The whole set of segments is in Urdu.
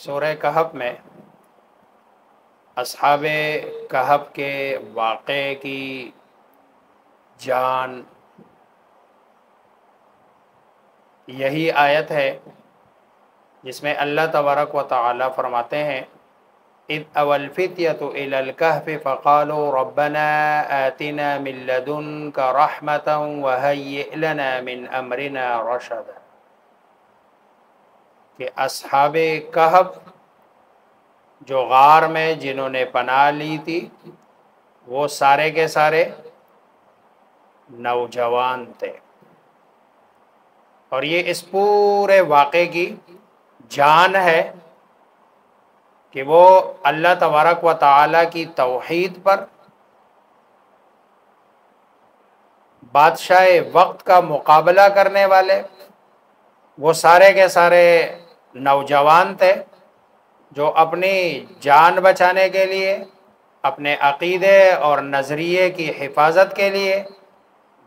سورہ کہف میں اصحاب کہف کے واقعے کی جان یہی آیت ہے جس میں اللہ تبارک و تعالی فرماتے ہیں اذ اوى الفتية الى الكهف فقالوا ربنا آتنا من لدنك رحمة وهيئ لنا من امرنا رشدا کہ اصحاب کہف جو غار میں جنہوں نے پناہ لی تھی وہ سارے کے سارے نوجوان تھے، اور یہ اس پورے واقعے کی جان ہے کہ وہ اللہ تبارک و تعالی کی توحید پر بادشاہ وقت کا مقابلہ کرنے والے وہ سارے کے سارے نوجوان تھے جو اپنی جان بچانے کے لیے، اپنے عقیدے اور نظریے کی حفاظت کے لیے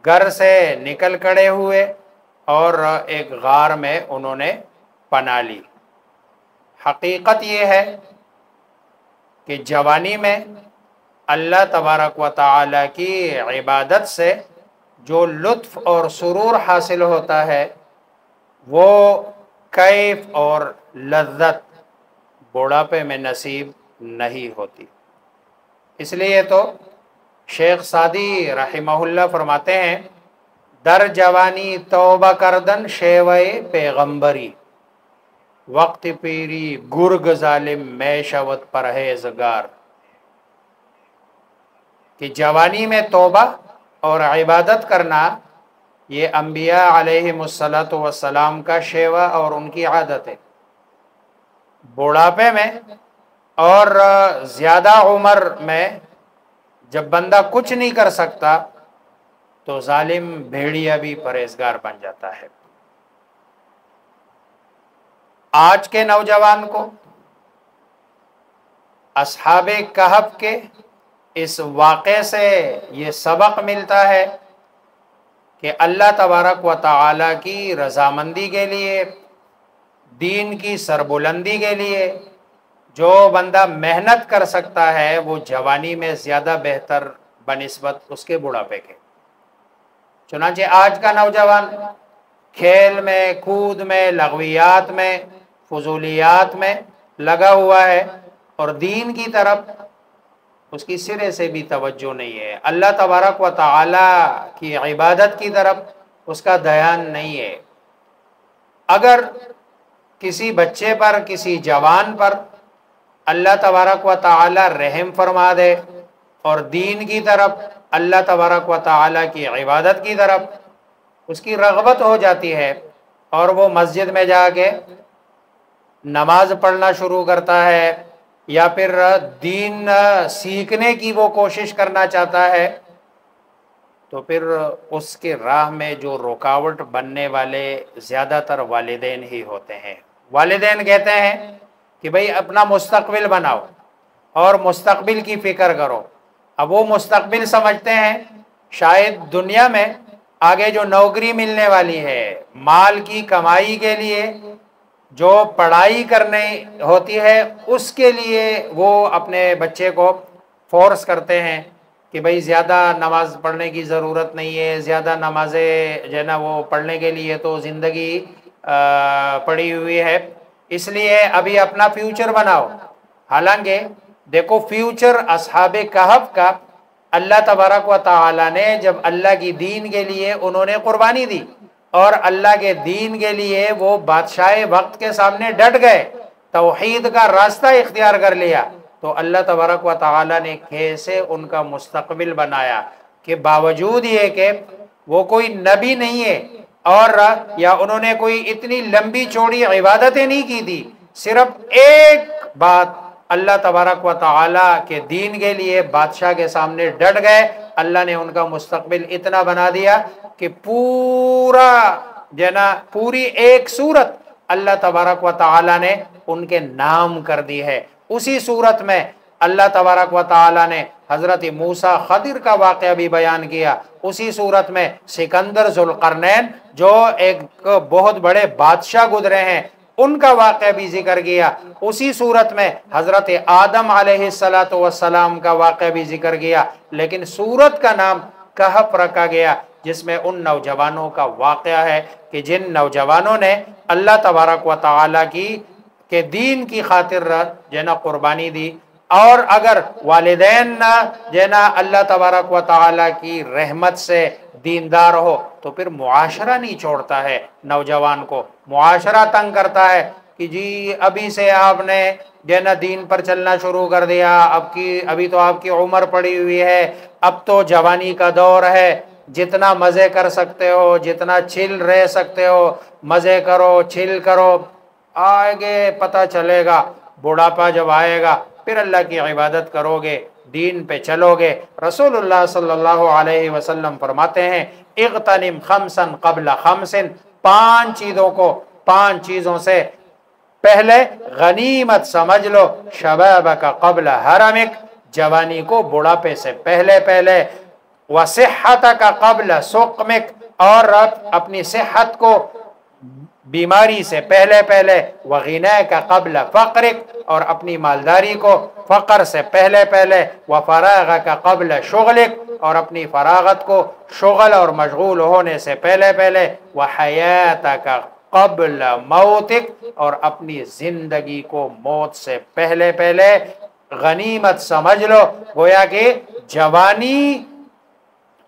گھر سے نکل کھڑے ہوئے اور ایک غار میں انہوں نے پناہ لی۔ حقیقت یہ ہے کہ جوانی میں اللہ تبارک و تعالی کی عبادت سے جو لطف اور سرور حاصل ہوتا ہے وہ کیف اور لذت بوڑھاپے میں نصیب نہیں ہوتی۔ اس لیے تو شیخ سعدی رحمہ اللہ فرماتے ہیں در جوانی توبہ کردن شیوے پیغمبری، وقت پیری گرگ ظالم میں شود پرہیزگار، کہ جوانی میں توبہ اور عبادت کرنا یہ انبیاء علیہم السلام کا شیوہ اور ان کی عادت ہے۔ بوڑھاپے میں اور زیادہ عمر میں جب بندہ کچھ نہیں کر سکتا تو ظالم بھیڑیا بھی پرہیزگار بن جاتا ہے۔ آج کے نوجوان کو اصحاب کہف کے اس واقعے سے یہ سبق ملتا ہے کہ اللہ تبارک و تعالی کی رضامندی کے لیے، دین کی سربلندی کے لیے جو بندہ محنت کر سکتا ہے وہ جوانی میں زیادہ بہتر بنسبت اس کے بڑھاپے کے۔ چنانچہ آج کا نوجوان کھیل میں، کود میں، لغویات میں، فضولیات میں لگا ہوا ہے اور دین کی طرف اس کی سرے سے بھی توجہ نہیں ہے، اللہ تبارک و تعالی کی عبادت کی طرف اس کا دھیان نہیں ہے۔ اگر کسی بچے پر، کسی جوان پر اللہ تبارک و تعالی رحم فرما دے اور دین کی طرف، اللہ تبارک و تعالی کی عبادت کی طرف اس کی رغبت ہو جاتی ہے اور وہ مسجد میں جا کے نماز پڑھنا شروع کرتا ہے یا پھر دین سیکھنے کی وہ کوشش کرنا چاہتا ہے، تو پھر اس کے راہ میں جو رکاوٹ بننے والے زیادہ تر والدین ہی ہوتے ہیں۔ والدین کہتے ہیں کہ بھئی اپنا مستقبل بناؤ اور مستقبل کی فکر کرو۔ اب وہ مستقبل سمجھتے ہیں شاید دنیا میں آگے جو نوکری ملنے والی ہے، مال کی کمائی کے لیے جو پڑھائی کرنی ہوتی ہے اس کے لیے وہ اپنے بچے کو فورس کرتے ہیں کہ بھئی زیادہ نماز پڑھنے کی ضرورت نہیں ہے، زیادہ نمازیں جو ہے نا وہ پڑھنے کے لیے تو زندگی پڑی ہوئی ہے، اس لیے ابھی اپنا فیوچر بناؤ۔ حالانکہ دیکھو فیوچر اصحاب کہف کا اللہ تبارک و تعالی نے جب اللہ کی دین کے لیے انہوں نے قربانی دی اور اللہ کے دین کے لیے وہ بادشاہ وقت کے سامنے ڈٹ گئے، توحید کا راستہ اختیار کر لیا، تو اللہ تبارک و تعالی نے کیسے ان کا مستقبل بنایا کہ باوجود یہ کہ وہ کوئی نبی نہیں ہے اور یا انہوں نے کوئی اتنی لمبی چوڑی عبادتیں نہیں کی تھی، صرف ایک بات اللہ تبارک و تعالی کے دین کے لیے بادشاہ کے سامنے ڈٹ گئے، اللہ نے ان کا مستقبل اتنا بنا دیا کہ پورا پوری ایک سورت اللہ تبارک و تعالی نے ان کے نام کر دی ہے۔ اسی سورت میں اللہ تبارک و تعالی نے حضرت موسیٰ خضر کا واقعہ بھی بیان کیا، اسی صورت میں سکندر ذوالقرنین جو ایک بہت بڑے بادشاہ گزرے ہیں ان کا واقعہ بھی ذکر کیا۔ اسی صورت میں حضرت آدم علیہ السلام کا واقعہ بھی ذکر کیا، لیکن سورت کا نام کہف رکھا گیا، جس میں ان نوجوانوں کا واقعہ ہے کہ جن نوجوانوں نے اللہ تبارک و تعالیٰ کے دین کی خاطر جنا قربانی دی، اور اگر والدین نہ جنا اللہ تبارک و تعالیٰ کی رحمت سے دیندار ہو تو پھر معاشرہ نہیں چھوڑتا ہے، نوجوان کو معاشرہ تنگ کرتا ہے کہ جی ابھی سے آپ نے جنا دین پر چلنا شروع کر دیا، ابھی تو آپ کی عمر پڑی ہوئی ہے، اب تو جوانی کا دور ہے، جتنا مزے کر سکتے ہو، جتنا چل رہ سکتے ہو مزے کرو، چل کرو، آگے پتہ چلے گا بڑھاپا جب آئے گا پھر اللہ کی عبادت کرو گے، دین پہ چلو گے۔ رسول اللہ صلی اللہ علیہ وسلم فرماتے ہیں اغتنم خمسا قبل خمس، پانچ چیزوں سے پہلے غنیمت سمجھ لو، شبابک قبل حرمک، جوانی کو بڑھاپے سے پہلے، وصحتک قبل سقمک، اور اپنی صحت کو بیماری سے پہلے، وغناک قبل فقرک، اور اپنی مالداری کو فقر سے پہلے، وفراغک قبل شغلک، اور اپنی فراغت کو شغل اور مشغول ہونے سے پہلے، وحیاتک قبل موتک، اور اپنی زندگی کو موت سے پہلے غنیمت سمجھ لو۔ گویا کہ جوانی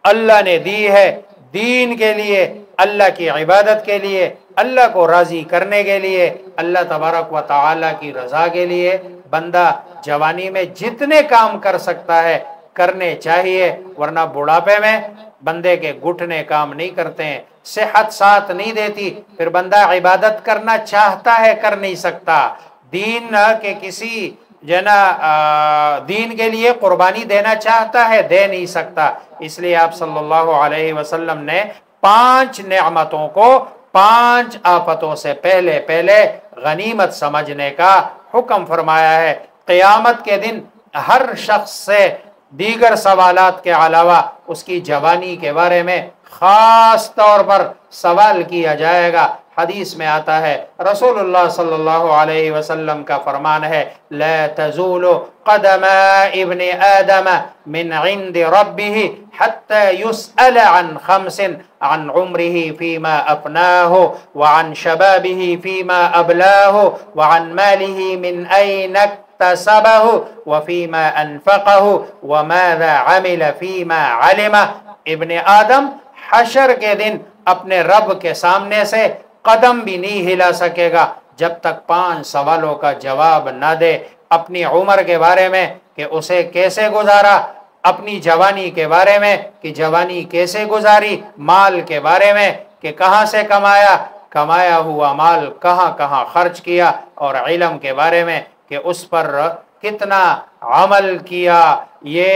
اللہ نے دی ہے دین کے لیے، اللہ کی عبادت کے لیے، اللہ کو راضی کرنے کے لیے، اللہ تبارک و تعالیٰ کی رضا کے لیے۔ بندہ جوانی میں جتنے کام کر سکتا ہے کرنے چاہیے، ورنہ بڑھاپے میں بندے کے گھٹنے کام نہیں کرتے ہیں، صحت ساتھ نہیں دیتی، پھر بندہ عبادت کرنا چاہتا ہے کر نہیں سکتا، دین کے کسی دین کے لیے قربانی دینا چاہتا ہے دے نہیں سکتا۔ اس لیے آپ صلی اللہ علیہ وسلم نے 5 نعمتوں کو 5 آفتوں سے پہلے غنیمت سمجھنے کا حکم فرمایا ہے۔ قیامت کے دن ہر شخص سے دیگر سوالات کے علاوہ اس کی جوانی کے بارے میں خاص طور پر سوال کیا جائے گا۔ حدیث میں آتا ہے، رسول اللہ صلی اللہ علیہ وسلم کا فرمان ہے، لا تزول قدم ابن آدم من عند ربه حتى يسأل عن 5، عن عمره فيما أفناه، وعن شبابه فيما أبلاه، وعن ماله من أين اكتسبه، وفيما أنفقه، وماذا عمل فيما علمه۔ ابن آدم حشر کے دن اپنے رب کے سامنے سے قدم بھی نہیں ہلا سکے گا جب تک 5 سوالوں کا جواب نہ دے۔ اپنی عمر کے بارے میں کہ اسے کیسے گزارا، اپنی جوانی کے بارے میں کہ جوانی کیسے گزاری، مال کے بارے میں کہ کہاں سے کمایا ہوا مال کہاں خرچ کیا، اور علم کے بارے میں کہ اس پر کتنا عمل کیا۔ یہ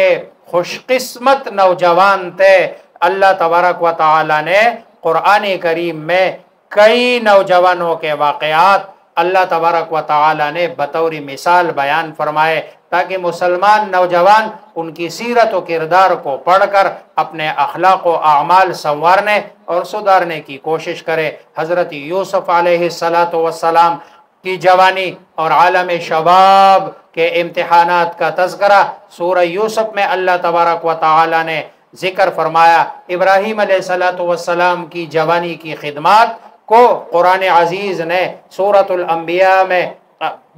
خوش قسمت نوجوان تھے۔ اللہ تبارک و تعالی نے قرآن کریم میں کئی نوجوانوں کے واقعات اللہ تبارک و تعالی نے بطور مثال بیان فرمائے، تاکہ مسلمان نوجوان ان کی سیرت و کردار کو پڑھ کر اپنے اخلاق و اعمال سنوارنے اور سدھارنے کی کوشش کرے۔ حضرت یوسف علیہ السلام کی جوانی اور عالم شباب کے امتحانات کا تذکرہ سورہ یوسف میں اللہ تبارک و تعالی نے ذکر فرمایا۔ ابراہیم علیہ السلام کی جوانی کی خدمات کو قرآن عزیز نے سورۃ الانبیاء میں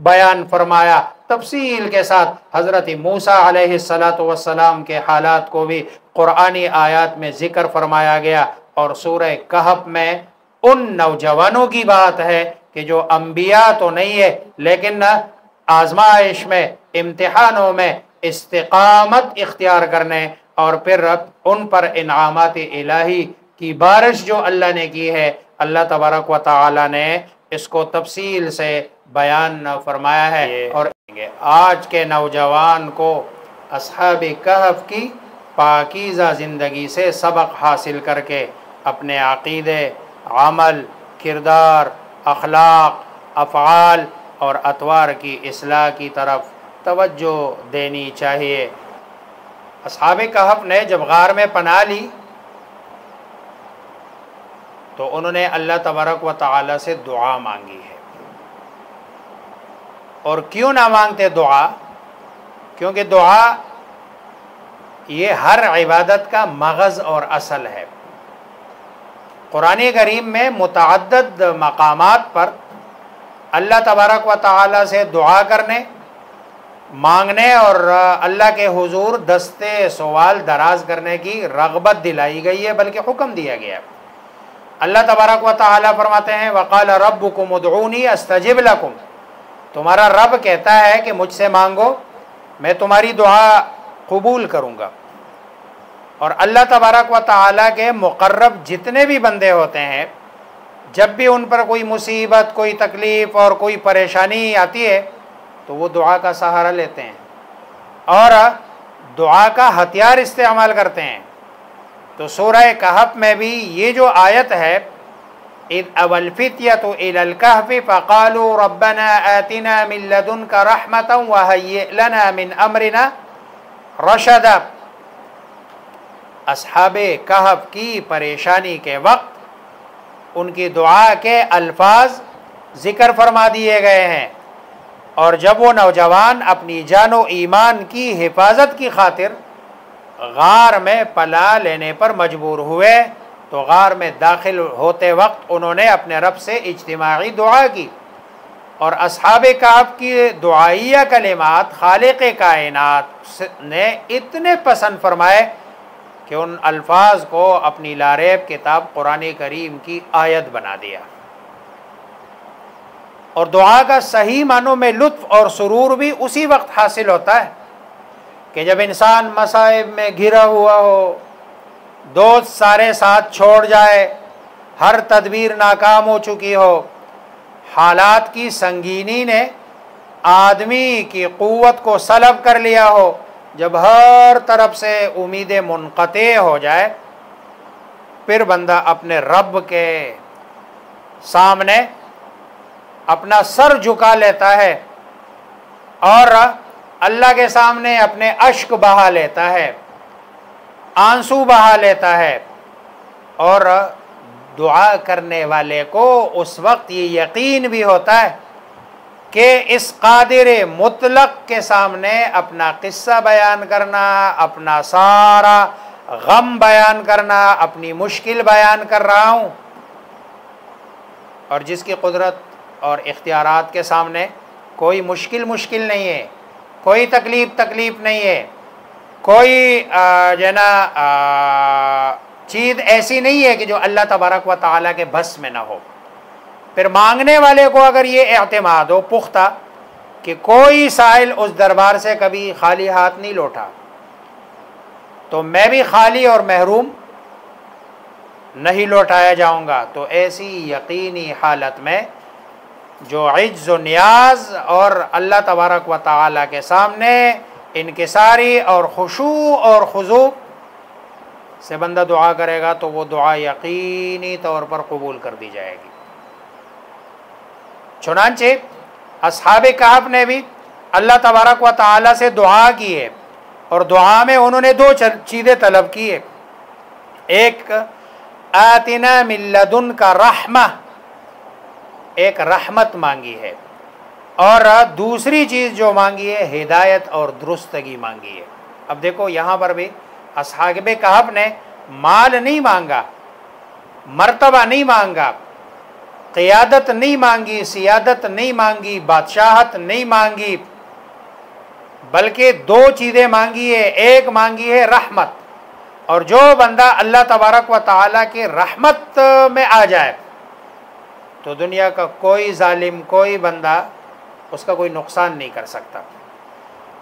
بیان فرمایا تفصیل کے ساتھ۔ حضرت موسیٰ علیہ السلام کے حالات کو بھی قرآنی آیات میں ذکر فرمایا گیا، اور سورہ کہف میں ان نوجوانوں کی بات ہے کہ جو انبیاء تو نہیں ہے لیکن آزمائش میں، امتحانوں میں استقامت اختیار کرنے اور پھر ان پر انعامات الہی کی بارش جو اللہ نے کی ہے، اللہ تبارک و تعالی نے اس کو تفصیل سے بیان فرمایا ہے۔ اور آج کے نوجوان کو اصحاب کہف کی پاکیزہ زندگی سے سبق حاصل کر کے اپنے عقیدے، عمل، کردار، اخلاق، افعال اور اطوار کی اصلاح کی طرف توجہ دینی چاہیے۔ اصحاب کہف نے جب غار میں پناہ لی تو انہوں نے اللہ تبارک و تعالی سے دعا مانگی ہے، اور کیوں نہ مانگتے دعا؟ کیونکہ دعا یہ ہر عبادت کا مغز اور اصل ہے۔ قرآن کریم میں متعدد مقامات پر اللہ تبارک و تعالی سے دعا کرنے، مانگنے اور اللہ کے حضور دستے سوال دراز کرنے کی رغبت دلائی گئی ہے، بلکہ حکم دیا گیا ہے۔ اللہ تبارک و تعالی فرماتے ہیں وَقَالَ رَبُّكُمُ ادْعُونِي أَسْتَجِبْ لَكُمْ، تمہارا رب کہتا ہے کہ مجھ سے مانگو، میں تمہاری دعا قبول کروں گا۔ اور اللہ تبارک و تعالیٰ کے مقرب جتنے بھی بندے ہوتے ہیں، جب بھی ان پر کوئی مصیبت، کوئی تکلیف اور کوئی پریشانی آتی ہے تو وہ دعا کا سہارا لیتے ہیں اور دعا کا ہتھیار استعمال کرتے ہیں۔ تو سورہ کہف میں بھی یہ جو آیت ہے اِذْ أَوَى الْفِتْيَةُ إِلَى الْكَهْفِ فَقَالُوا رَبَّنَا آتِنَا مِن لَّدُنْكَ رَحْمَةً وَهَيِّئْ لَنَا مِنْ أَمْرِنَا رَشَدًا، اصحاب کہف کی پریشانی کے وقت ان کی دعا کے الفاظ ذکر فرما دیے گئے ہیں، اور جب وہ نوجوان اپنی جان و ایمان کی حفاظت کی خاطر غار میں پناہ لینے پر مجبور ہوئے تو غار میں داخل ہوتے وقت انہوں نے اپنے رب سے اجتماعی دعا کی، اور اصحاب کہف کی دعائیہ کلمات خالق کائنات نے اتنے پسند فرمائے کہ ان الفاظ کو اپنی لاریب کتاب قرآن کریم کی آیت بنا دیا۔ اور دعا کا صحیح معنوں میں لطف اور سرور بھی اسی وقت حاصل ہوتا ہے کہ جب انسان مصائب میں گھرا ہوا ہو، دوست سارے ساتھ چھوڑ جائے، ہر تدبیر ناکام ہو چکی ہو، حالات کی سنگینی نے آدمی کی قوت کو سلب کر لیا ہو، جب ہر طرف سے امیدیں منقطع ہو جائے، پھر بندہ اپنے رب کے سامنے اپنا سر جھکا لیتا ہے اور اللہ کے سامنے اپنے اشک بہا لیتا ہے، آنسو بہا لیتا ہے، اور دعا کرنے والے کو اس وقت یہ یقین بھی ہوتا ہے کہ اس قادر مطلق کے سامنے اپنا قصہ بیان کرنا، اپنا سارا غم بیان کرنا، اپنی مشکل بیان کر رہا ہوں، اور جس کی قدرت اور اختیارات کے سامنے کوئی مشکل نہیں ہے، کوئی تکلیف نہیں ہے، کوئی چیز ایسی نہیں ہے کہ جو اللہ تبارک و تعالیٰ کے بس میں نہ ہو۔ پھر مانگنے والے کو اگر یہ اعتماد ہو پختہ کہ کوئی سائل اس دربار سے کبھی خالی ہاتھ نہیں لوٹا، تو میں بھی خالی اور محروم نہیں لوٹایا جاؤں گا، تو ایسی یقینی حالت میں جو عجز و نیاز اور اللہ تبارک و تعالیٰ کے سامنے انکساری اور خشوع اور خضوع سے بندہ دعا کرے گا تو وہ دعا یقینی طور پر قبول کر دی جائے گی۔ چنانچہ اصحاب کہف نے بھی اللہ تبارک و تعالیٰ سے دعا کی ہے، اور دعا میں انہوں نے دو چیزیں طلب کی ہے، ایک آتنا من لدنک رحمہ، ایک رحمت مانگی ہے، اور دوسری چیز جو مانگی ہے ہدایت اور درستگی مانگی ہے۔ اب دیکھو یہاں پر بھی اصحاب کہف نے مال نہیں مانگا، مرتبہ نہیں مانگا، قیادت نہیں مانگی، سیادت نہیں مانگی، بادشاہت نہیں مانگی، بلکہ دو چیزیں مانگی ہے، ایک مانگی ہے رحمت، اور جو بندہ اللہ تبارک و تعالیٰ کی رحمت میں آ جائے تو دنیا کا کوئی ظالم، کوئی بندہ اس کا کوئی نقصان نہیں کر سکتا۔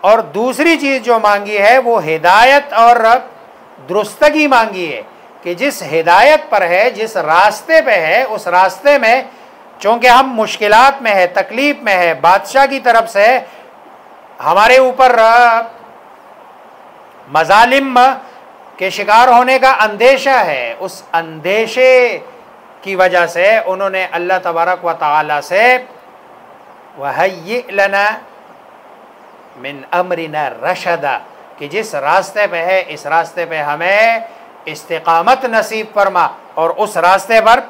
اور دوسری چیز جو مانگی ہے وہ ہدایت اور درستگی مانگی ہے کہ جس ہدایت پر ہے، جس راستے پہ ہے، اس راستے میں چونکہ ہم مشکلات میں ہے، تکلیف میں ہے، بادشاہ کی طرف سے ہمارے اوپر مظالم کے شکار ہونے کا اندیشہ ہے، اس اندیشے کی وجہ سے انہوں نے اللہ تبارک و تعالی سے وَهَيِّئْ لَنَا مِنْ أَمْرِنَا رَشَدًا کہ جس راستے پہ ہے اس راستے پہ ہمیں استقامت نصیب فرما، اور اس راستے پر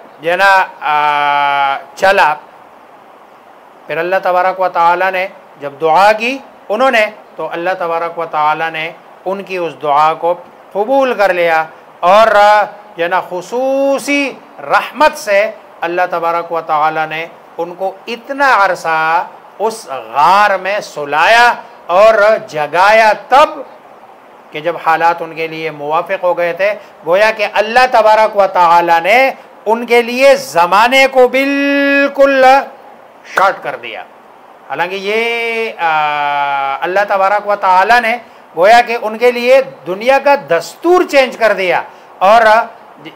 چلا۔ پھر اللہ تبارک و تعالیٰ نے جب دعا کی انہوں نے تو اللہ تبارک و تعالیٰ نے ان کی اس دعا کو قبول کر لیا، اور جو ہے نا خصوصی رحمت سے اللہ تبارک و تعالیٰ نے ان کو اتنا عرصہ اس غار میں سلایا اور جگایا، تب کہ جب حالات ان کے لیے موافق ہو گئے تھے، گویا کہ اللہ تبارک و تعالیٰ نے ان کے لیے زمانے کو بالکل شارٹ کر دیا۔ حالانکہ یہ اللہ تبارک و تعالیٰ نے گویا کہ ان کے لیے دنیا کا دستور چینج کر دیا، اور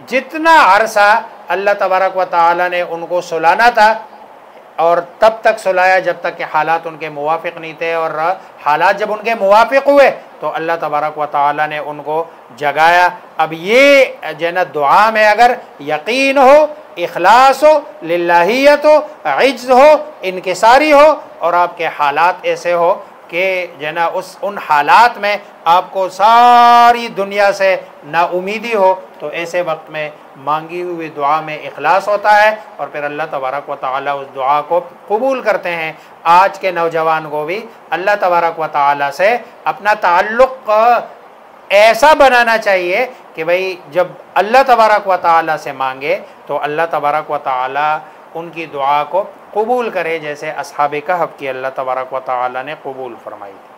جتنا عرصہ اللہ تبارک و تعالیٰ نے ان کو سلانا تھا، اور تب تک سلایا جب تک کہ حالات ان کے موافق نہیں تھے، اور حالات جب ان کے موافق ہوئے تو اللہ تبارک و تعالیٰ نے ان کو جگایا۔ اب یہ جو ہے نا دعا میں اگر یقین ہو، اخلاص ہو، للہیت ہو، عجز ہو، انکساری ہو، اور آپ کے حالات ایسے ہو کہ جو ہے نا ان حالات میں آپ کو ساری دنیا سے نا امیدی ہو، تو ایسے وقت میں مانگی ہوئی دعا میں اخلاص ہوتا ہے، اور پھر اللہ تبارک و تعالیٰ اس دعا کو قبول کرتے ہیں۔ آج کے نوجوان کو بھی اللہ تبارک و تعالیٰ سے اپنا تعلق ایسا بنانا چاہیے کہ بھئی جب اللہ تبارک و تعالیٰ سے مانگے تو اللہ تبارک و تعالیٰ ان کی دعا کو قبول کرے، جیسے اصحاب کہف کی اللہ تبارک و تعالیٰ نے قبول فرمائی تھی۔